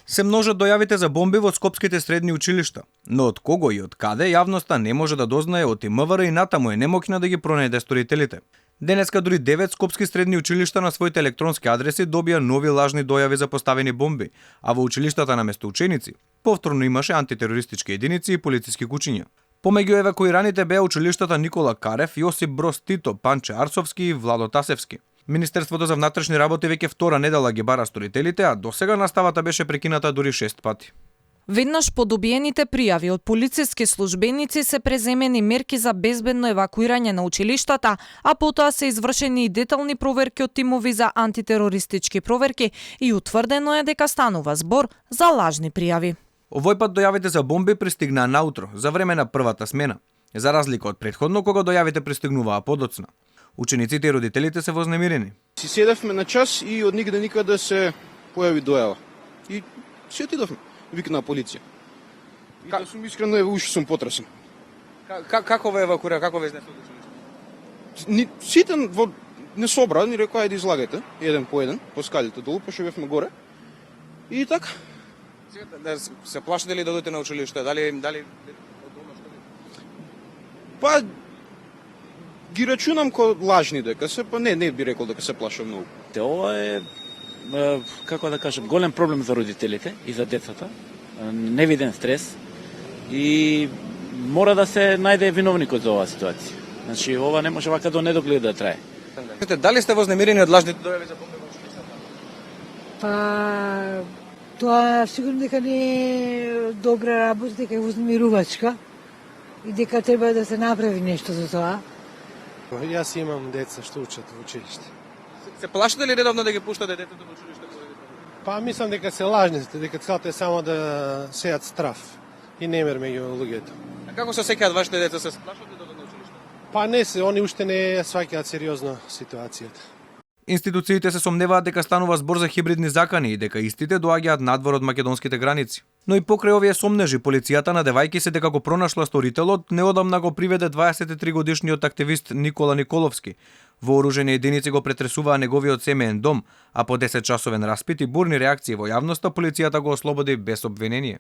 Се множат дојавите за бомби во скопските средни училишта, но од кого и од каде јавноста не може да дознае, од МВР и натаму е немоќна да ги пронајде сторителите. Денеска дури 9 скопски средни училишта на своите електронски адреси добија нови лажни дојави за поставени бомби, а во училиштата на место ученици повторно имаше антитерористички единици и полициски кучиња. Помеѓу евакуираните беа училиштата Никола Карев, Јосип Броз Тито, Панче Арсовски и Владо Тасевски. Министерството за внатрешни работи веќе втора недела ги бара сторителите, а досега наставата беше прекината дури 6 пати. Веднаш по добиените пријави од полициски службеници се преземени мерки за безбедно евакуирање на училиштата, а потоа се извршени и детални проверки од тимови за антитерористички проверки и утврдено е дека станува збор за лажни пријави. Овој пат дојавите за бомби пристигнаа наутро, за време на првата смена, за разлика од претходно кога дојавите пристигнуваа подоцна. Учениците и родителите се вознемирени. Си седевме на час и од нигде никаде се појави дојава. И си отидовме. Викна полиција. И да сум искрено, уште сум потресен. Како ве евакуира, како ве изнесоа од училиште? Сите не собра, ни рекоа ајде излагајте, еден по еден, по скалите долу, па шевевме горе. И така. Да се плашите ли да одите на училиште? Дали Па ги рачунам ко лажни дека се, па не би рекол дека се плашам многу. Ова е, како да кажам, голем проблем за родителите и за децата. Невиден стрес и мора да се најде виновникот за оваа ситуација. Значи, ова не може вака до недоглед да трае. Дали сте вознемирени од лажните дојави за бомби во училиштата? Па, тоа сигурно дека не е добра работа, дека е вознемирувачка и дека треба да се направи нешто за тоа. Јас имам деца што учат во училиште. Се плашите ли редовно да ги пуштате детето во училиште? Па мислам дека се лажни, дека целта е само да сеат страф и немир меѓу луѓето. А како се сеќаат вашите деца, се плашат ли да одат на училиште? Па не се, они уште не сваќаат сериозно ситуацијата. Институциите се сомневаат дека станува збор за хибридни закани и дека истите доаѓаат надвор од македонските граници. Но и покрај овие сомнежи, полицијата надевајќи се дека го пронашла сторителот, неодамна го приведе 23 годишниот активист Никола Николовски. Вооружени единици го претресуваа неговиот семеен дом, а по 10 часовен распит и бурни реакции во јавноста, полицијата го ослободи без обвинение.